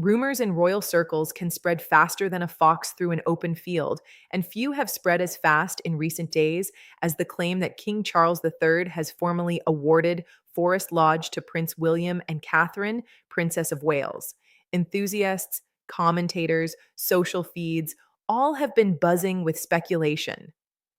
Rumors in royal circles can spread faster than a fox through an open field, and few have spread as fast in recent days as the claim that King Charles III has formally awarded Forest Lodge to Prince William and Catherine, Princess of Wales. Enthusiasts, commentators, social feeds, all have been buzzing with speculation.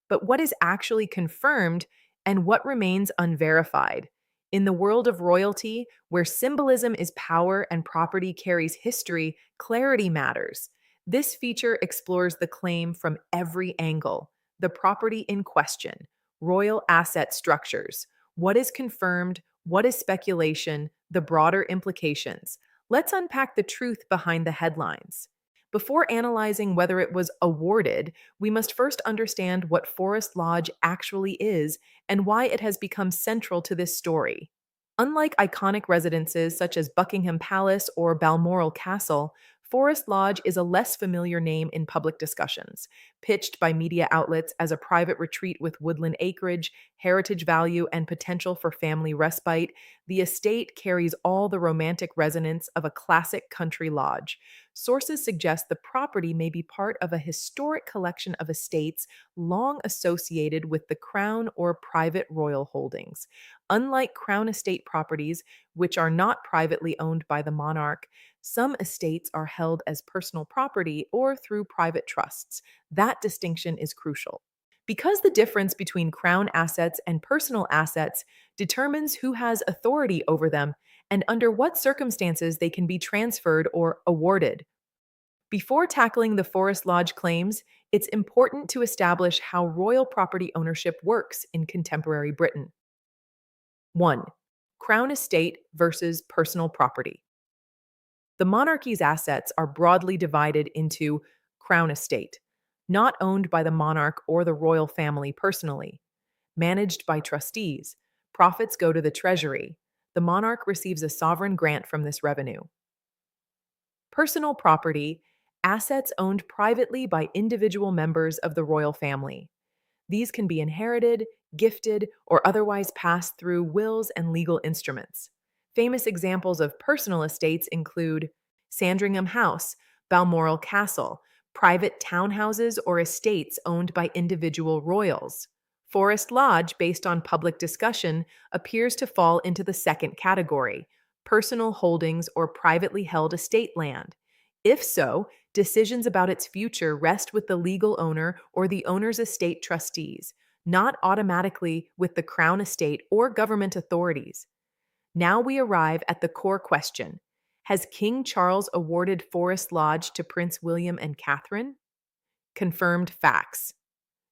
But what is actually confirmed and what remains unverified? In the world of royalty, where symbolism is power and property carries history, clarity matters. This feature explores the claim from every angle: the property in question, royal asset structures, what is confirmed, what is speculation, the broader implications. Let's unpack the truth behind the headlines. Before analyzing whether it was awarded, we must first understand what Forest Lodge actually is and why it has become central to this story. Unlike iconic residences such as Buckingham Palace or Balmoral Castle, Forest Lodge is a less familiar name in public discussions. Pitched by media outlets as a private retreat with woodland acreage, heritage value, and potential for family respite, the estate carries all the romantic resonance of a classic country lodge. Sources suggest the property may be part of a historic collection of estates long associated with the crown or private royal holdings. Unlike crown estate properties, which are not privately owned by the monarch, some estates are held as personal property or through private trusts. That distinction is crucial. Because the difference between crown assets and personal assets determines who has authority over them and under what circumstances they can be transferred or awarded. Before tackling the Forest Lodge claims, it's important to establish how royal property ownership works in contemporary Britain. 1. Crown estate versus personal property. The monarchy's assets are broadly divided into crown estate, not owned by the monarch or the royal family personally, managed by trustees. Profits go to the treasury. The monarch receives a sovereign grant from this revenue. Personal property, assets owned privately by individual members of the royal family. These can be inherited, gifted, or otherwise passed through wills and legal instruments. Famous examples of personal estates include Sandringham House, Balmoral Castle, private townhouses or estates owned by individual royals. Forest Lodge, based on public discussion, appears to fall into the second category: personal holdings or privately held estate land. If so, decisions about its future rest with the legal owner or the owner's estate trustees, not automatically with the Crown estate or government authorities. Now we arrive at the core question: has King Charles awarded Forest Lodge to Prince William and Catherine? Confirmed facts.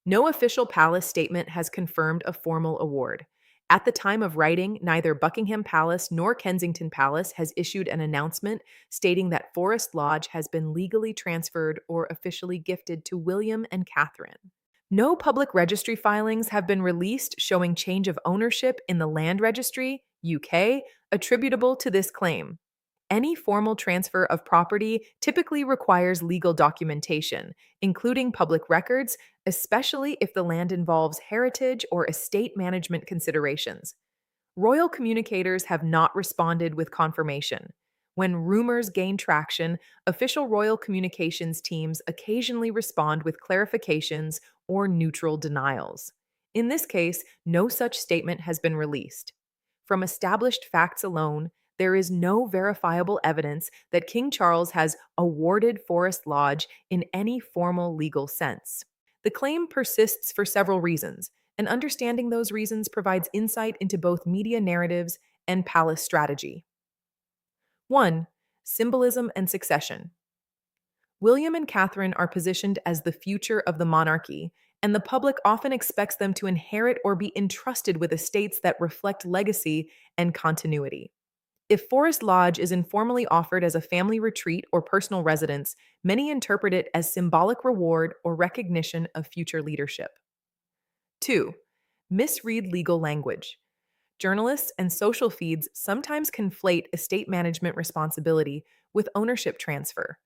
No official palace statement has confirmed a formal award. At the time of writing, neither Buckingham Palace nor Kensington Palace has issued an announcement stating that Forest Lodge has been legally transferred or officially gifted to William and Catherine. No public registry filings have been released showing change of ownership in the Land Registry, UK, attributable to this claim. Any formal transfer of property typically requires legal documentation, including public records, especially if the land involves heritage or estate management considerations. Royal communicators have not responded with confirmation. When rumors gain traction, official royal communications teams occasionally respond with clarifications or neutral denials. In this case, no such statement has been released. From established facts alone, there is no verifiable evidence that King Charles has awarded Forest Lodge in any formal legal sense. The claim persists for several reasons, and understanding those reasons provides insight into both media narratives and palace strategy. 1. Symbolism and succession. William and Catherine are positioned as the future of the monarchy, and the public often expects them to inherit or be entrusted with estates that reflect legacy and continuity. If Forest Lodge is informally offered as a family retreat or personal residence, many interpret it as symbolic reward or recognition of future leadership. 2. Misread legal language. Journalists and social feeds sometimes conflate estate management responsibility with ownership transfer.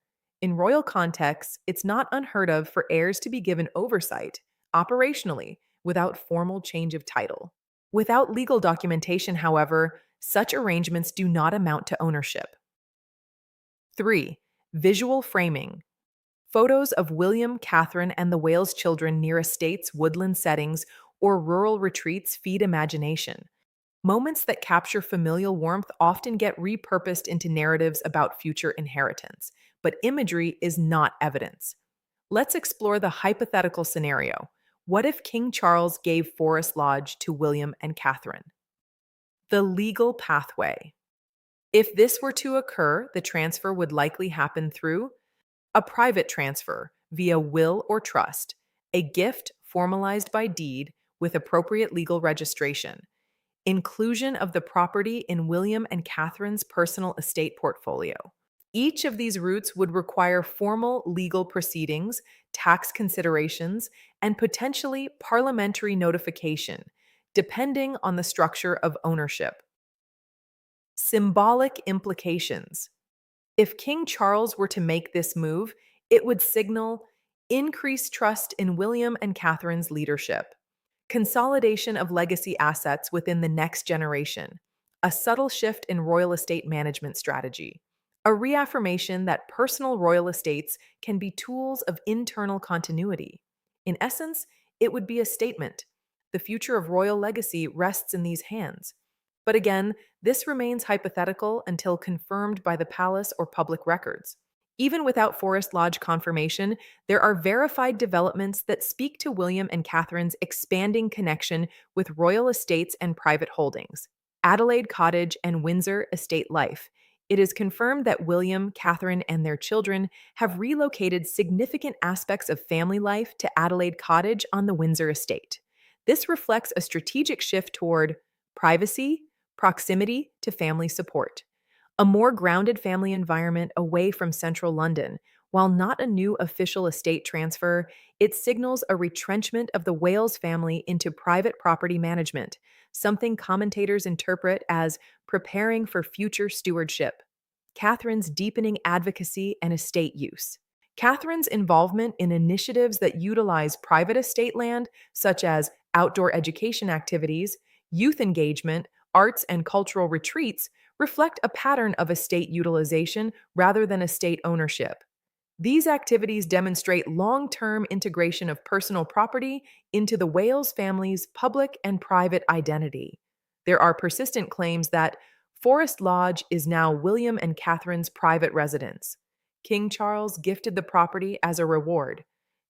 In royal contexts, it's not unheard of for heirs to be given oversight, operationally, without formal change of title. Without legal documentation, however, such arrangements do not amount to ownership. 3. Visual framing. Photos of William, Catherine, and the whale's children near estates, woodland settings, or rural retreats feed imagination. Moments that capture familial warmth often get repurposed into narratives about future inheritance, but imagery is not evidence. Let's explore the hypothetical scenario. What if King Charles gave Forest Lodge to William and Catherine? The legal pathway. If this were to occur, the transfer would likely happen through a private transfer via will or trust, a gift formalized by deed with appropriate legal registration, inclusion of the property in William and Catherine's personal estate portfolio. Each of these routes would require formal legal proceedings, tax considerations, and potentially parliamentary notification, depending on the structure of ownership. Symbolic implications. If King Charles were to make this move, it would signal increased trust in William and Catherine's leadership, consolidation of legacy assets within the next generation, a subtle shift in royal estate management strategy, a reaffirmation that personal royal estates can be tools of internal continuity. In essence, it would be a statement. The future of royal legacy rests in these hands. But again, this remains hypothetical until confirmed by the palace or public records. Even without Forest Lodge confirmation, there are verified developments that speak to William and Catherine's expanding connection with royal estates and private holdings. Adelaide Cottage and Windsor estate life. It is confirmed that William, Catherine, and their children have relocated significant aspects of family life to Adelaide Cottage on the Windsor estate. This reflects a strategic shift toward privacy, proximity to family support, a more grounded family environment away from central London. While not a new official estate transfer, it signals a retrenchment of the Wales family into private property management, something commentators interpret as preparing for future stewardship. Catherine's deepening advocacy and estate use. Catherine's involvement in initiatives that utilize private estate land, such as outdoor education activities, youth engagement, arts and cultural retreats, reflect a pattern of estate utilization rather than estate ownership. These activities demonstrate long-term integration of personal property into the Wales family's public and private identity. There are persistent claims that Forest Lodge is now William and Catherine's private residence. King Charles gifted the property as a reward.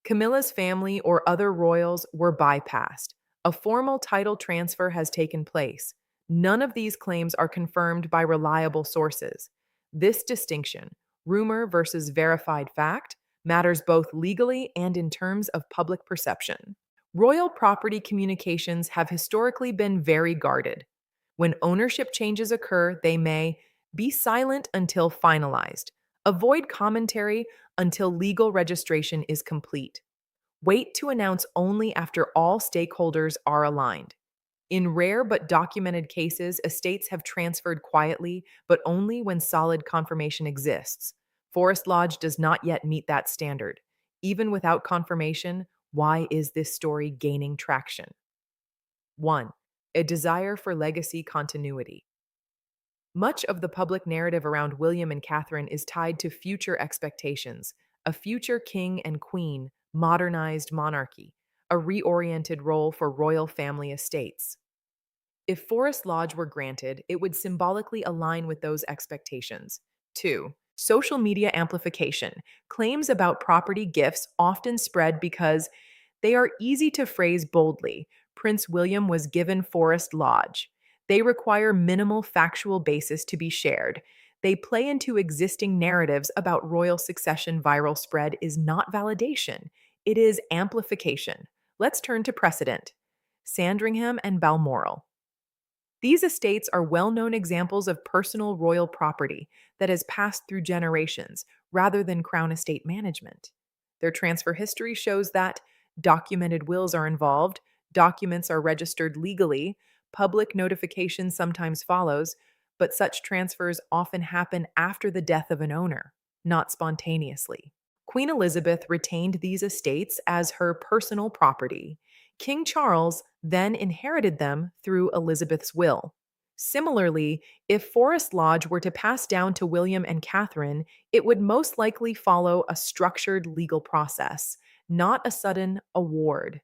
Camilla's family or other royals were bypassed. A formal title transfer has taken place. None of these claims are confirmed by reliable sources. This distinction, rumor versus verified fact, matters both legally and in terms of public perception. Royal property communications have historically been very guarded. When ownership changes occur, they may be silent until finalized, avoid commentary until legal registration is complete, wait to announce only after all stakeholders are aligned. In rare but documented cases, estates have transferred quietly, but only when solid confirmation exists. Forest Lodge does not yet meet that standard. Even without confirmation, why is this story gaining traction? 1. A desire for legacy continuity. Much of the public narrative around William and Catherine is tied to future expectations, a future king and queen, modernized monarchy, a reoriented role for royal family estates. If Forest Lodge were granted, it would symbolically align with those expectations. 2. Social media amplification. Claims about property gifts often spread because they are easy to phrase boldly. Prince William was given Forest Lodge. They require minimal factual basis to be shared. They play into existing narratives about royal succession. Viral spread is not validation, it is amplification. Let's turn to precedent. Sandringham and Balmoral. These estates are well-known examples of personal royal property that has passed through generations rather than crown estate management. Their transfer history shows that documented wills are involved, documents are registered legally, public notification sometimes follows, but such transfers often happen after the death of an owner, not spontaneously. Queen Elizabeth retained these estates as her personal property. King Charles then inherited them through Elizabeth's will. Similarly, if Forest Lodge were to pass down to William and Catherine, it would most likely follow a structured legal process, not a sudden award.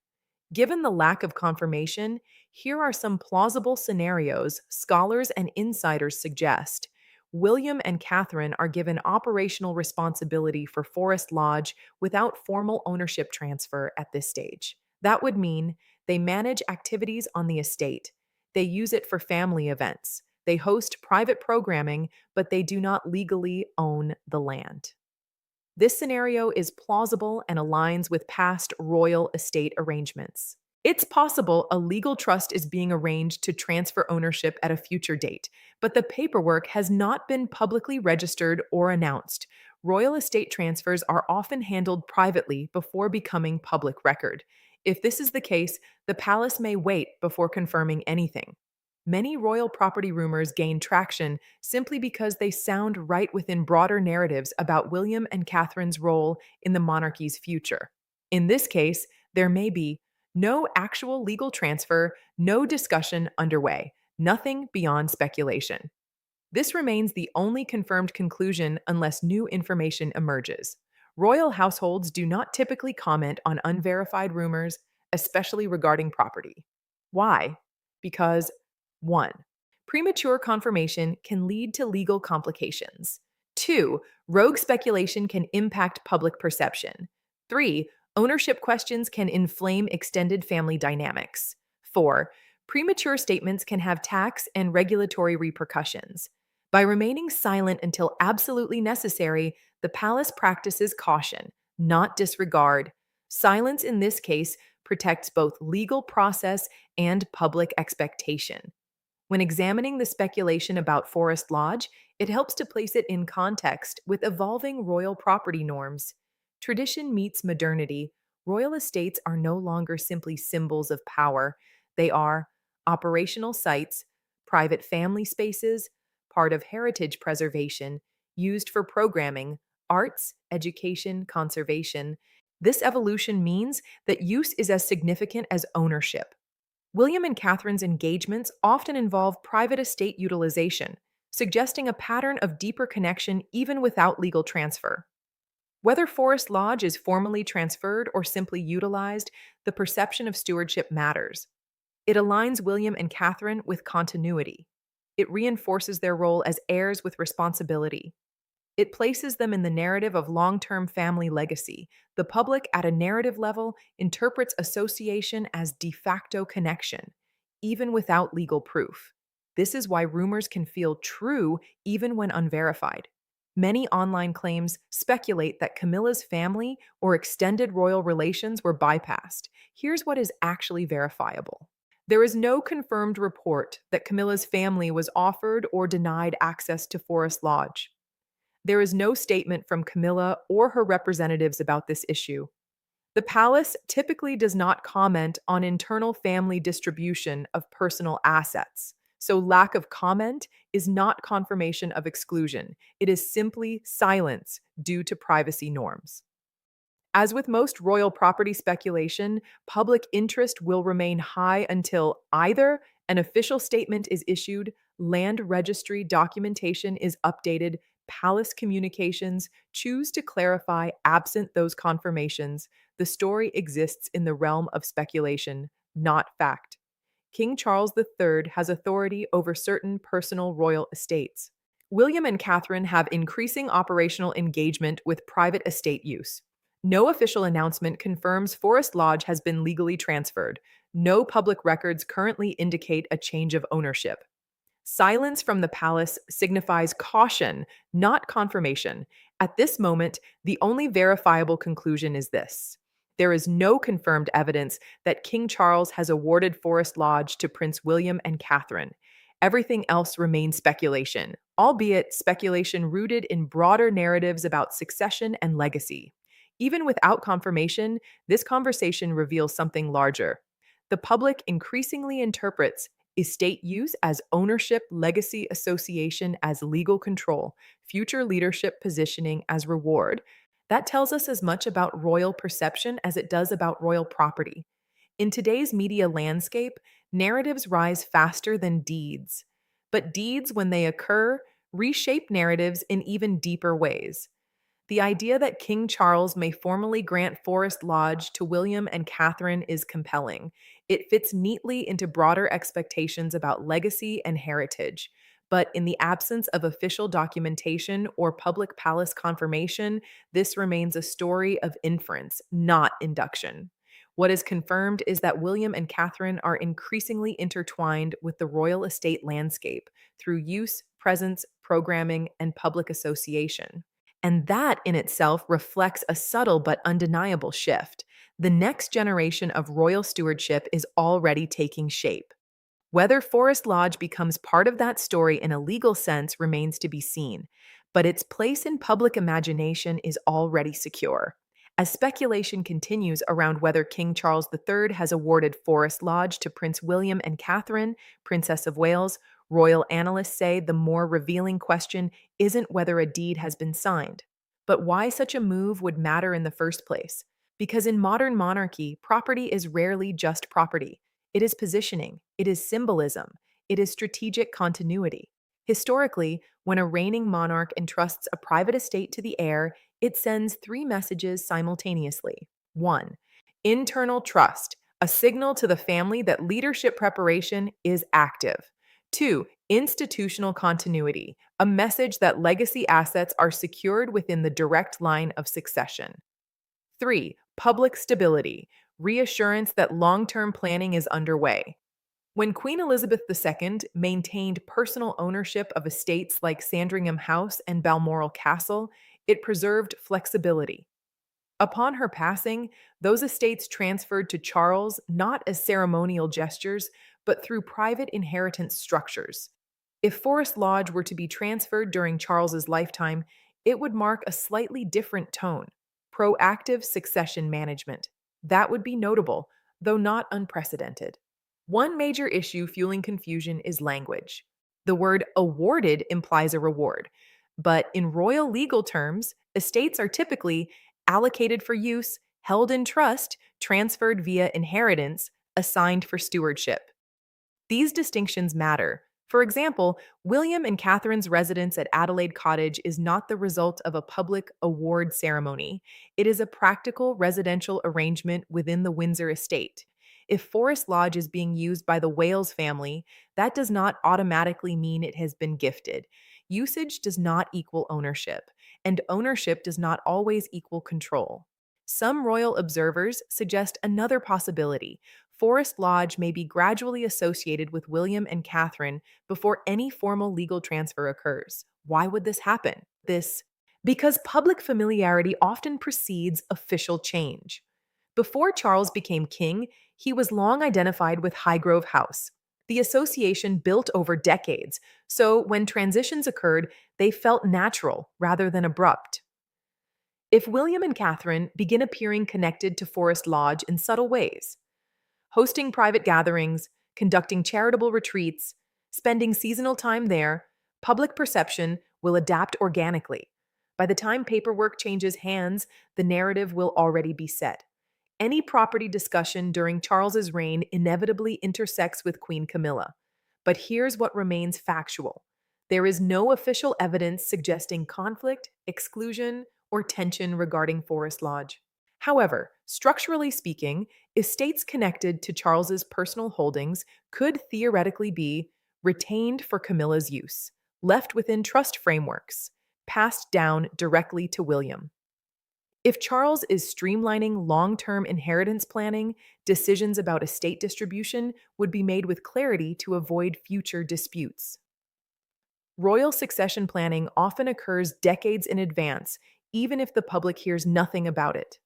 Given the lack of confirmation, here are some plausible scenarios scholars and insiders suggest. William and Catherine are given operational responsibility for Forest Lodge without formal ownership transfer at this stage. That would mean they manage activities on the estate. They use it for family events. They host private programming, but they do not legally own the land. This scenario is plausible and aligns with past royal estate arrangements. It's possible a legal trust is being arranged to transfer ownership at a future date, but the paperwork has not been publicly registered or announced. Royal estate transfers are often handled privately before becoming public record. If this is the case, the palace may wait before confirming anything. Many royal property rumors gain traction simply because they sound right within broader narratives about William and Catherine's role in the monarchy's future. In this case, there may be no actual legal transfer, no discussion underway, nothing beyond speculation. This remains the only confirmed conclusion unless new information emerges. Royal households do not typically comment on unverified rumors, especially regarding property. Why? Because 1. Premature confirmation can lead to legal complications. 2. Rogue speculation can impact public perception. 3. Ownership questions can inflame extended family dynamics. 4. Premature statements can have tax and regulatory repercussions. By remaining silent until absolutely necessary, the palace practices caution, not disregard. Silence in this case protects both legal process and public expectation. When examining the speculation about Forest Lodge, it helps to place it in context with evolving royal property norms. Tradition meets modernity. Royal estates are no longer simply symbols of power, they are operational sites, private family spaces, part of heritage preservation, used for programming, arts, education, conservation. This evolution means that use is as significant as ownership. William and Catherine's engagements often involve private estate utilization, suggesting a pattern of deeper connection even without legal transfer. Whether Forest Lodge is formally transferred or simply utilized, the perception of stewardship matters. It aligns William and Catherine with continuity. It reinforces their role as heirs with responsibility. It places them in the narrative of long term family legacy. The public, at a narrative level, interprets association as de facto connection, even without legal proof. This is why rumors can feel true even when unverified. Many online claims speculate that Camilla's family or extended royal relations were bypassed. Here's what is actually verifiable. There is no confirmed report that Camilla's family was offered or denied access to Forest Lodge. There is no statement from Camilla or her representatives about this issue. The palace typically does not comment on internal family distribution of personal assets, so lack of comment is not confirmation of exclusion. It is simply silence due to privacy norms. As with most royal property speculation, public interest will remain high until either an official statement is issued, land registry documentation is updated, palace communications choose to clarify absent those confirmations, the story exists in the realm of speculation, not fact. King Charles III has authority over certain personal royal estates. William and Catherine have increasing operational engagement with private estate use. No official announcement confirms Forest Lodge has been legally transferred. No public records currently indicate a change of ownership. Silence from the palace signifies caution, not confirmation. At this moment, the only verifiable conclusion is this. There is no confirmed evidence that King Charles has awarded Forest Lodge to Prince William and Catherine. Everything else remains speculation, albeit speculation rooted in broader narratives about succession and legacy. Even without confirmation, this conversation reveals something larger. The public increasingly interprets estate use as ownership, legacy association as legal control, future leadership positioning as reward. That tells us as much about royal perception as it does about royal property. In today's media landscape, narratives rise faster than deeds. but deeds, when they occur, reshape narratives in even deeper ways. The idea that King Charles may formally grant Forest Lodge to William and Catherine is compelling. It fits neatly into broader expectations about legacy and heritage. But in the absence of official documentation or public palace confirmation, this remains a story of inference, not induction. What is confirmed is that William and Catherine are increasingly intertwined with the royal estate landscape through use, presence, programming, and public association. And that in itself reflects a subtle but undeniable shift. The next generation of royal stewardship is already taking shape. Whether Forest Lodge becomes part of that story in a legal sense remains to be seen, but its place in public imagination is already secure. As speculation continues around whether King Charles III has awarded Forest Lodge to Prince William and Catherine, Princess of Wales, royal analysts say the more revealing question isn't whether a deed has been signed, but why such a move would matter in the first place. Because in modern monarchy, property is rarely just property. It is positioning, it is symbolism, it is strategic continuity. Historically, when a reigning monarch entrusts a private estate to the heir, it sends three messages simultaneously. 1. Internal trust, a signal to the family that leadership preparation is active. 2. Institutional continuity, a message that legacy assets are secured within the direct line of succession. 3. Public stability, reassurance that long-term planning is underway. When Queen Elizabeth II maintained personal ownership of estates like Sandringham House and Balmoral Castle, it preserved flexibility. Upon her passing, those estates transferred to Charles not as ceremonial gestures, but through private inheritance structures. If Forest Lodge were to be transferred during Charles's lifetime, it would mark a slightly different tone, proactive succession management. That would be notable, though not unprecedented. One major issue fueling confusion is language. The word awarded implies a reward, but in royal legal terms, estates are typically allocated for use, held in trust, transferred via inheritance, assigned for stewardship. These distinctions matter. For example, William and Catherine's residence at Adelaide Cottage is not the result of a public award ceremony. It is a practical residential arrangement within the Windsor estate. If Forest Lodge is being used by the Wales family, that does not automatically mean it has been gifted. Usage does not equal ownership, and ownership does not always equal control. Some royal observers suggest another possibility. Forest Lodge may be gradually associated with William and Catherine before any formal legal transfer occurs. Why would this happen? Because public familiarity often precedes official change. Before Charles became king, he was long identified with Highgrove House. The association built over decades, so when transitions occurred, they felt natural rather than abrupt. If William and Catherine begin appearing connected to Forest Lodge in subtle ways, hosting private gatherings, conducting charitable retreats, spending seasonal time there, public perception will adapt organically. By the time paperwork changes hands, the narrative will already be set. Any property discussion during Charles's reign inevitably intersects with Queen Camilla. But here's what remains factual. There is no official evidence suggesting conflict, exclusion, or tension regarding Forest Lodge. However, structurally speaking, estates connected to Charles's personal holdings could theoretically be retained for Camilla's use, left within trust frameworks, passed down directly to William. If Charles is streamlining long-term inheritance planning, decisions about estate distribution would be made with clarity to avoid future disputes. Royal succession planning often occurs decades in advance, even if the public hears nothing about it.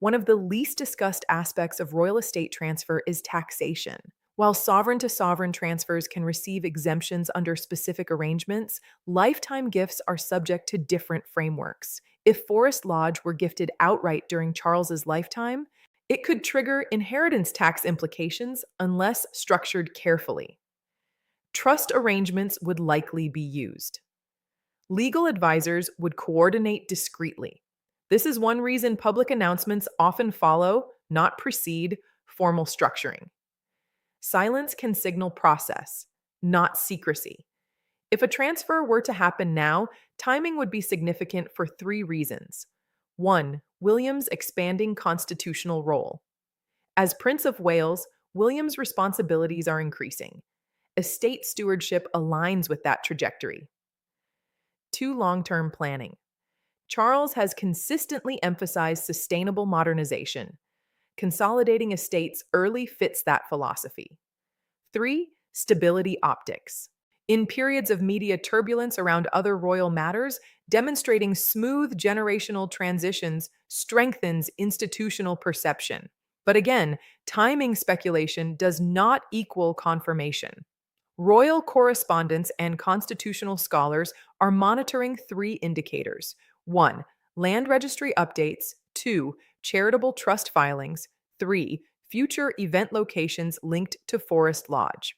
One of the least discussed aspects of royal estate transfer is taxation. While sovereign-to-sovereign transfers can receive exemptions under specific arrangements, lifetime gifts are subject to different frameworks. If Forest Lodge were gifted outright during Charles's lifetime, it could trigger inheritance tax implications unless structured carefully. Trust arrangements would likely be used. Legal advisors would coordinate discreetly. This is one reason public announcements often follow, not precede, formal structuring. Silence can signal process, not secrecy. If a transfer were to happen now, timing would be significant for three reasons. 1. William's expanding constitutional role. As Prince of Wales, William's responsibilities are increasing. Estate stewardship aligns with that trajectory. 2. Long-term planning. Charles has consistently emphasized sustainable modernization. Consolidating estates early fits that philosophy. 3. Stability optics. In periods of media turbulence around other royal matters, demonstrating smooth generational transitions strengthens institutional perception. But again, timing speculation does not equal confirmation. Royal correspondents and constitutional scholars are monitoring three indicators. 1. Land registry updates. 2. Charitable trust filings. 3. Future event locations linked to Forest Lodge.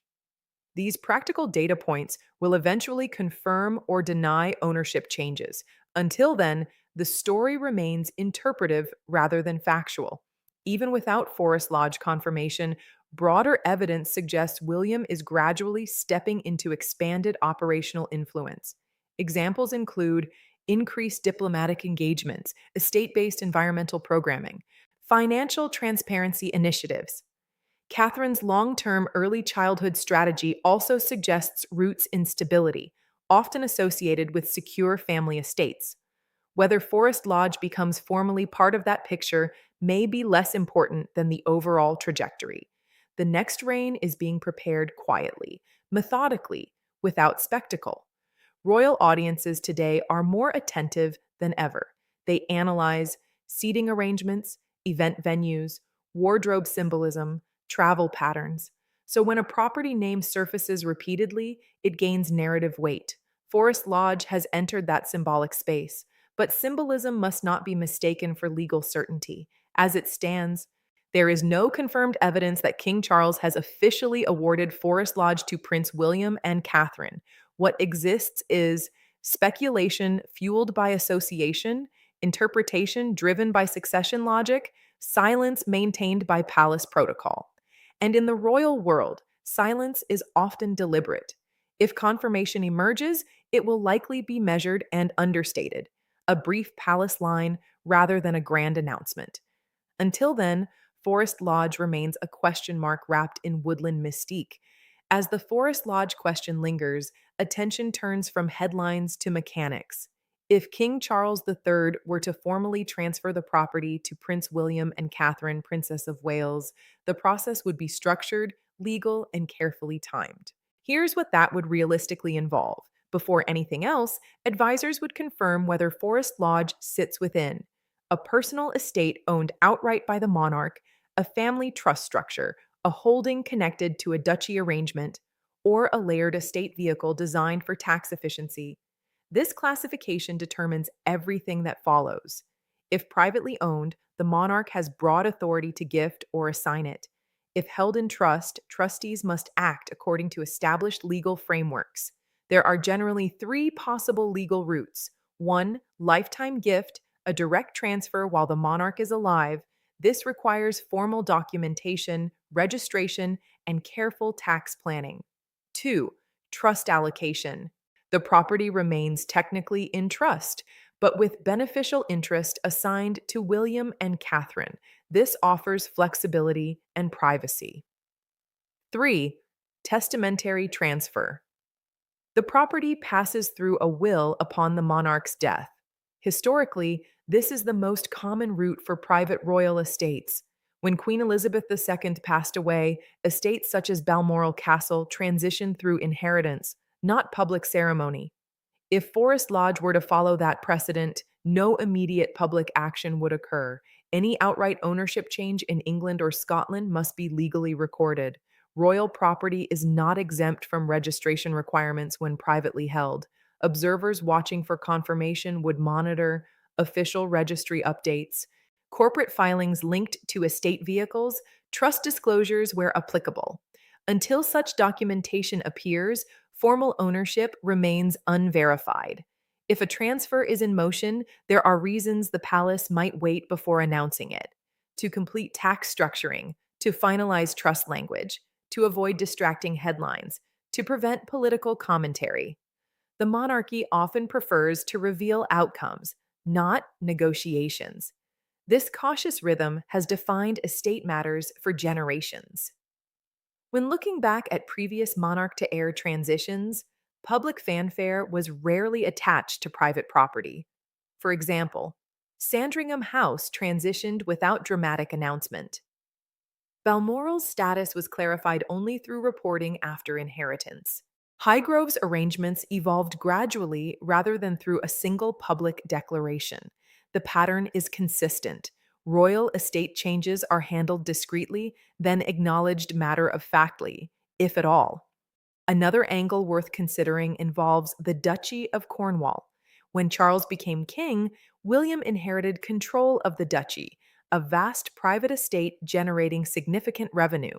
These practical data points will eventually confirm or deny ownership changes. Until then, the story remains interpretive rather than factual. Even without Forest Lodge confirmation, broader evidence suggests William is gradually stepping into expanded operational influence. Examples include increased diplomatic engagements, estate based environmental programming, financial transparency initiatives. Catherine's long term early childhood strategy also suggests roots in stability, often associated with secure family estates. Whether Forest Lodge becomes formally part of that picture may be less important than the overall trajectory. The next reign is being prepared quietly, methodically, without spectacle. Royal audiences today are more attentive than ever. They analyze seating arrangements, event venues, wardrobe symbolism, travel patterns. So when a property name surfaces repeatedly, it gains narrative weight. Forest Lodge has entered that symbolic space, but symbolism must not be mistaken for legal certainty. As it stands, there is no confirmed evidence that King Charles has officially awarded Forest Lodge to Prince William and Catherine. What exists is speculation fueled by association, interpretation driven by succession logic, silence maintained by palace protocol. And in the royal world, silence is often deliberate. If confirmation emerges, it will likely be measured and understated, a brief palace line rather than a grand announcement. Until then, Forest Lodge remains a question mark wrapped in woodland mystique. As the Forest Lodge question lingers, attention turns from headlines to mechanics. If King Charles III were to formally transfer the property to Prince William and Catherine, Princess of Wales, the process would be structured, legal, and carefully timed. Here's what that would realistically involve. Before anything else, advisors would confirm whether Forest Lodge sits within a personal estate owned outright by the monarch, a family trust structure, a holding connected to a duchy arrangement, or a layered estate vehicle designed for tax efficiency. This classification determines everything that follows. If privately owned, the monarch has broad authority to gift or assign it. If held in trust, trustees must act according to established legal frameworks. There are generally three possible legal routes. 1. Lifetime gift, a direct transfer while the monarch is alive. This requires formal documentation, registration, and careful tax planning. 2. Trust allocation. The property remains technically in trust, but with beneficial interest assigned to William and Catherine. This offers flexibility and privacy. 3. Testamentary transfer. The property passes through a will upon the monarch's death. Historically, this is the most common route for private royal estates. When Queen Elizabeth II passed away, estates such as Balmoral Castle transitioned through inheritance, not public ceremony. If Forest Lodge were to follow that precedent, no immediate public action would occur. Any outright ownership change in England or Scotland must be legally recorded. Royal property is not exempt from registration requirements when privately held. Observers watching for confirmation would monitor official registry updates, corporate filings linked to estate vehicles, trust disclosures where applicable. Until such documentation appears, formal ownership remains unverified. If a transfer is in motion, there are reasons the palace might wait before announcing it. To complete tax structuring, to finalize trust language, to avoid distracting headlines, to prevent political commentary. The monarchy often prefers to reveal outcomes, not negotiations. This cautious rhythm has defined estate matters for generations. When looking back at previous monarch to heir transitions, public fanfare was rarely attached to private property. For example, Sandringham House transitioned without dramatic announcement. Balmoral's status was clarified only through reporting after inheritance. Highgrove's arrangements evolved gradually rather than through a single public declaration. The pattern is consistent. Royal estate changes are handled discreetly, then acknowledged matter of factly, if at all. Another angle worth considering involves the Duchy of Cornwall. When Charles became king, William inherited control of the duchy, a vast private estate generating significant revenue.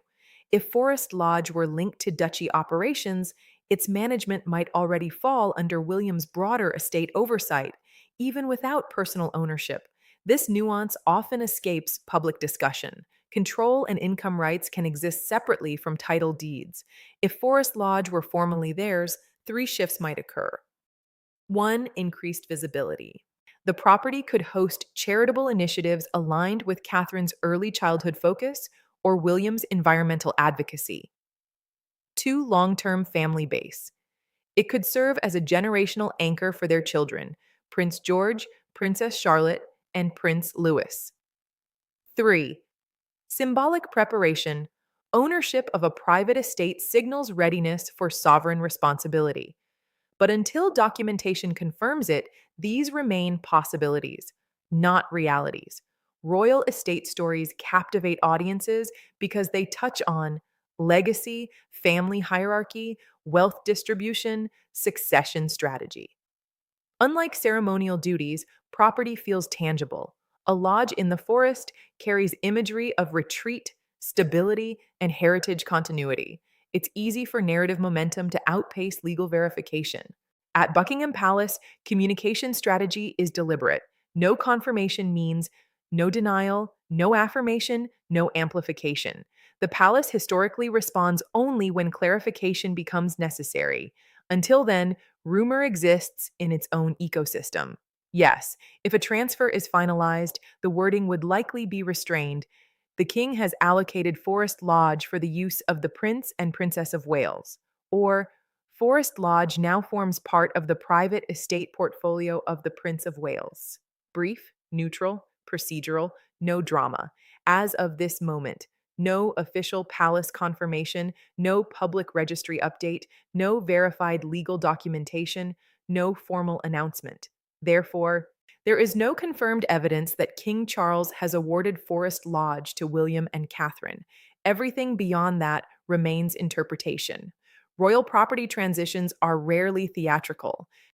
If Forest Lodge were linked to duchy operations, its management might already fall under William's broader estate oversight, even without personal ownership. This nuance often escapes public discussion. Control and income rights can exist separately from title deeds. If Forest Lodge were formally theirs, three shifts might occur. 1. Increased visibility. The property could host charitable initiatives aligned with Catherine's early childhood focus or William's environmental advocacy. 2. Long-term family base. It could serve as a generational anchor for their children, Prince George, Princess Charlotte, and Prince Louis. 3. Symbolic preparation. Ownership of a private estate signals readiness for sovereign responsibility. But until documentation confirms it, these remain possibilities, not realities. Royal estate stories captivate audiences because they touch on legacy, family hierarchy, wealth distribution, succession strategy. Unlike ceremonial duties, property feels tangible. A lodge in the forest carries imagery of retreat, stability, and heritage continuity. It's easy for narrative momentum to outpace legal verification. At Buckingham Palace, communication strategy is deliberate. No confirmation means no denial, no affirmation, no amplification. The palace historically responds only when clarification becomes necessary. Until then, rumor exists in its own ecosystem. Yes, if a transfer is finalized, the wording would likely be restrained. The king has allocated Forest Lodge for the use of the Prince and Princess of Wales. Or, Forest Lodge now forms part of the private estate portfolio of the Prince of Wales. Brief, neutral, procedural, no drama. As of this moment, no official palace confirmation, no public registry update, no verified legal documentation, no formal announcement. Therefore, there is no confirmed evidence that King Charles has awarded Forest Lodge to William and Catherine. Everything beyond that remains interpretation. Royal property transitions are rarely theatrical.